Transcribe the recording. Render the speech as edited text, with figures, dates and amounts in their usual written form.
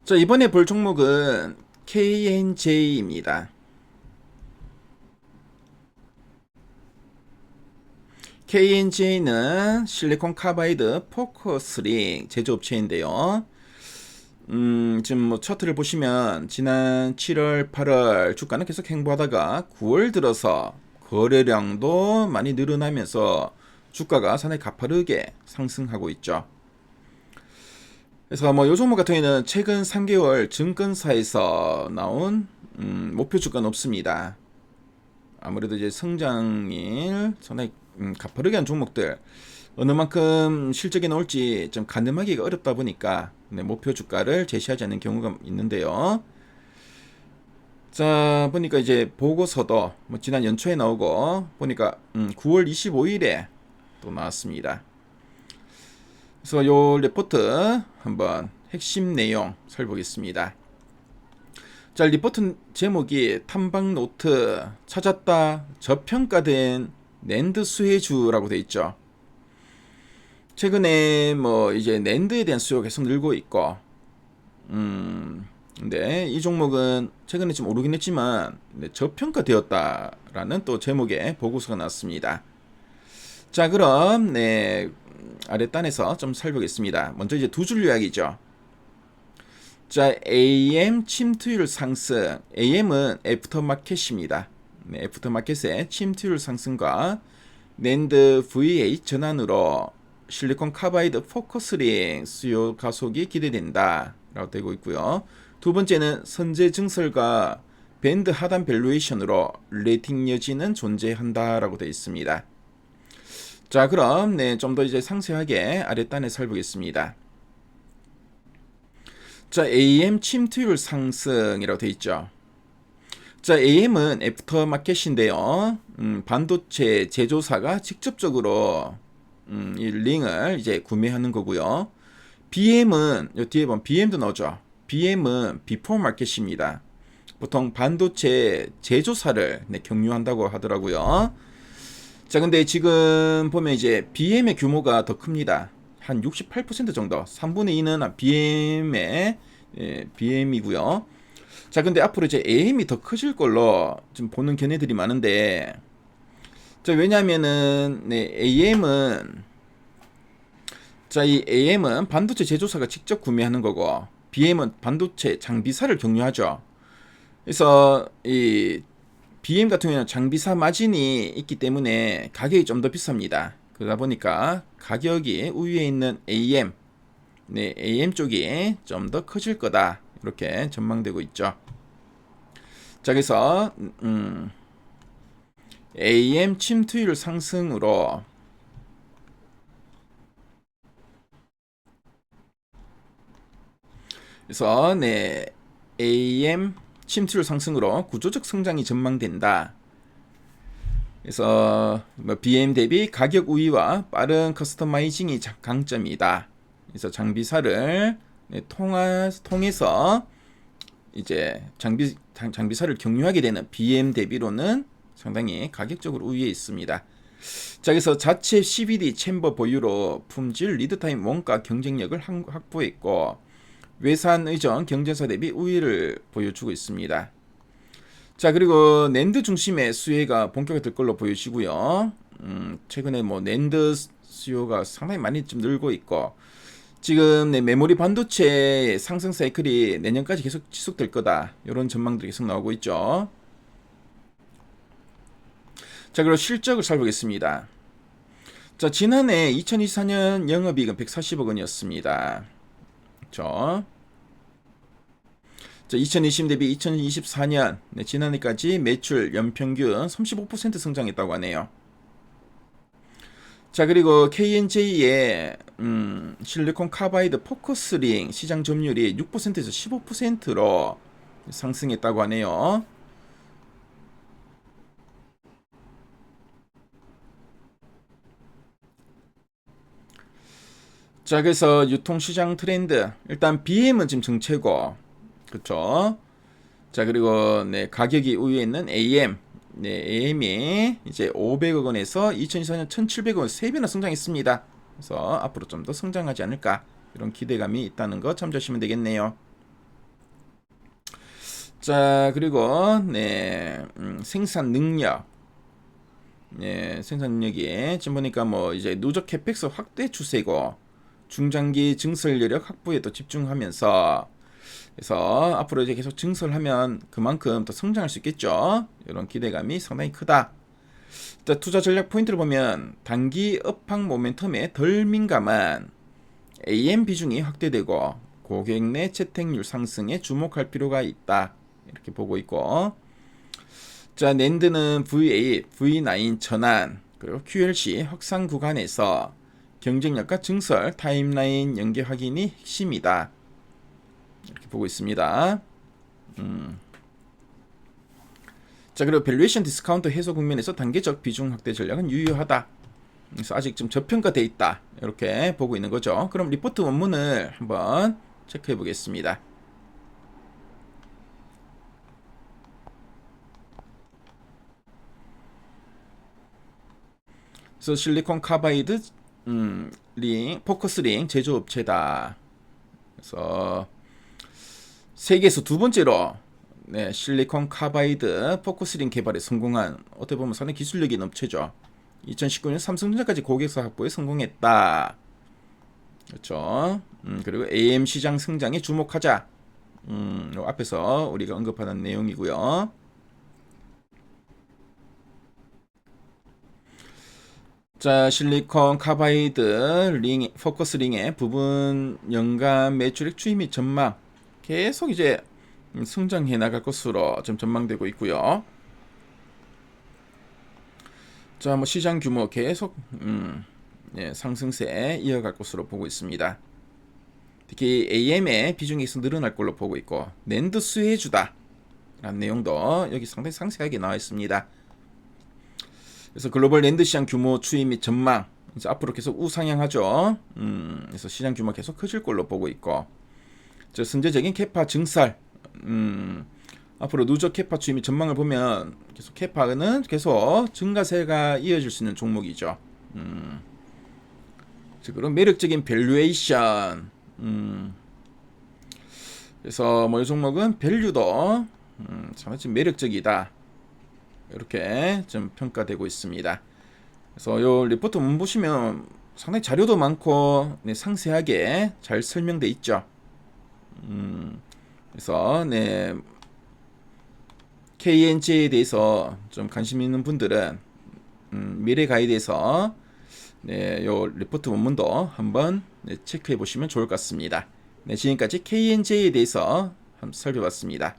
자, 이번에 볼 종목은 KNJ입니다. KNJ는 실리콘 카바이드 포커스링 제조업체인데요. 지금 뭐 차트를 보시면 지난 7월, 8월 주가는 계속 횡보하다가 9월 들어서 거래량도 많이 늘어나면서 주가가 상당히 가파르게 상승하고 있죠. 그래서 뭐 요 종목 같은 경우에는 최근 3개월 증권사에서 나온 목표 주가는 없습니다. 아무래도 이제 성장일 상당히 가파르게 한 종목들 어느 만큼 실적이 나올지 좀 가늠하기가 어렵다 보니까 목표 주가를 제시하지 않는 경우가 있는데요. 자, 보니까 이제 보고서도 뭐 지난 연초에 나오고 보니까 9월 25일에 또 나왔습니다. 그래서 요 리포트 한번 핵심 내용 살펴보겠습니다. 자, 리포트 제목이 탐방 노트 찾았다 저평가된 낸드 수혜주라고 돼 있죠. 최근에 뭐 이제 낸드에 대한 수요가 계속 늘고 있고, 근데 이 종목은 최근에 좀 오르긴 했지만 저평가되었다라는 또 제목의 보고서가 나왔습니다. 자, 그럼 아랫단에서 좀 살펴보겠습니다. 먼저 이제 두 줄 요약이죠. 자, AM 침투율 상승. AM은 애프터마켓입니다. 애프터마켓의 침투율 상승과 낸드 VA 전환으로 실리콘 카바이드 포커스링 수요 가속이 기대된다 라고 되고 있고요. 두 번째는 선제 증설과 밴드 하단 밸류에이션으로 레이팅 여지는 존재한다 라고 되어 있습니다. 자, 그럼 좀 더 이제 상세하게 아랫단에 살펴보겠습니다. 자, AM 침투율 상승이라고 되어 있죠. 자, AM은 애프터마켓인데요. 반도체 제조사가 직접적으로 이 링을 이제 구매하는 거고요. BM은 요 뒤에 보면 BM도 나오죠. BM은 비포 마켓입니다. 보통 반도체 제조사를 경유한다고 하더라고요. 자, 근데 지금 보면 이제 BM의 규모가 더 큽니다. 한 68% 정도, 3분의 2는 BM이고요. 자, 근데 앞으로 이제 AM이 더 커질 걸로 지금 보는 견해들이 많은데, 자, 왜냐하면은 이 AM은 반도체 제조사가 직접 구매하는 거고, BM은 반도체 장비사를 경유하죠. 그래서 이 BM 같은 경우는 장비사 마진이 있기 때문에 가격이 좀 더 비쌉니다. 그러다 보니까 가격이 우위에 있는 AM 쪽이 좀 더 커질 거다. 이렇게 전망되고 있죠. 자, 그래서 AM 침투율 상승으로 그래서 AM 침투율 상승으로 구조적 성장이 전망된다. 그래서 뭐 BM 대비 가격 우위와 빠른 커스터마이징이 강점이다. 그래서 장비사를 통해서 이제 장비사를 경유하게 되는 BM 대비로는 상당히 가격적으로 우위에 있습니다. 자, 그래서 자체 CVD 챔버 보유로 품질 리드타임 원가 경쟁력을 확보했고 외산 의전 경쟁사 대비 우위를 보여주고 있습니다. 자, 그리고 낸드 중심의 수혜가 본격화될 걸로 보여지고요. 최근에 뭐 낸드 수요가 상당히 많이 좀 늘고 있고 지금 메모리 반도체 상승 사이클이 내년까지 계속 지속될 거다. 이런 전망들이 계속 나오고 있죠. 자, 그리고 실적을 살펴보겠습니다. 자, 지난해 2024년 영업이익은 140억 원이었습니다. 그렇죠? 자, 2020 대비 2024년 지난해까지 매출 연평균 35% 성장했다고 하네요. 자, 그리고 KNJ의 실리콘 카바이드 포커스링 시장 점유율이 6%에서 15%로 상승했다고 하네요. 자, 그래서 유통시장 트렌드 일단 BM은 지금 정체고 그렇죠. 자, 그리고 가격이 우위에 있는 AM이 이제 500억 원에서 2024년 1,700억 원 3배나 성장했습니다. 그래서 앞으로 좀 더 성장하지 않을까 이런 기대감이 있다는 거 참조하시면 되겠네요. 자, 그리고 생산 능력. 생산 능력이 지금 보니까 뭐 이제 누적 캐펙스 확대 추세고 중장기 증설 여력 확보에 또 집중하면서 그래서 앞으로 이제 계속 증설하면 그만큼 더 성장할 수 있겠죠. 이런 기대감이 상당히 크다. 자, 투자 전략 포인트를 보면 단기 업황 모멘텀에 덜 민감한 AM 비중이 확대되고 고객 내 채택률 상승에 주목할 필요가 있다. 이렇게 보고 있고, 자, 낸드는 V8, V9 전환, 그리고 QLC 확산 구간에서 경쟁력과 증설 타임라인 연계 확인이 핵심이다. 이렇게 보고 있습니다. 자, 그리고 밸류에이션 디스카운트 해소 국면에서 단계적 비중 확대 전략은 유효하다. 그래서 아직 좀 저평가돼 있다. 이렇게 보고 있는 거죠. 그럼 리포트 원문을 한번 체크해 보겠습니다. 그래서 실리콘 카바이드 포커스 링 제조업체다. 그래서 세계에서 두 번째로 실리콘 카바이드 포커스 링 개발에 성공한, 어떻게 보면 상당히 기술력이 넘치죠. 2019년 삼성전자까지 고객사 확보에 성공했다. 그렇죠. 그리고 AM 시장 성장에 주목하자. 앞에서 우리가 언급하는 내용이고요. 자, 실리콘 카바이드 링, 포커스 링의 부분 연간 매출액 추이 및 전망 계속 이제 성장해 나갈 것으로 좀 전망되고 있고요. 자, 뭐 시장 규모 계속 상승세 이어갈 것으로 보고 있습니다. 특히 AM의 비중이 계속 늘어날 걸로 보고 있고, 낸드 수혜주다 라는 내용도 여기 상당히 상세하게 나와 있습니다. 그래서 글로벌 낸드 시장 규모 추이 및 전망, 이제 앞으로 계속 우상향하죠. 그래서 시장 규모 계속 커질 걸로 보고 있고, 저 선제적인 캐파 증설, 앞으로 누적 캐파 추이 및 전망을 보면 계속 캐파는 계속 증가세가 이어질 수 있는 종목이죠. 그리고 매력적인 밸류에이션, 그래서 뭐 이 종목은 밸류도 상당히 매력적이다. 이렇게 좀 평가되고 있습니다. 그래서 요 리포트 문번 보시면 상당히 자료도 많고 상세하게 잘 설명돼 있죠. 그래서 KNG에 대해서 좀 관심 있는 분들은 미래 가이드에서 요 리포트 원문도 한번 체크해 보시면 좋을 것 같습니다. 지금까지 KNG에 대해서 한번 살펴봤습니다.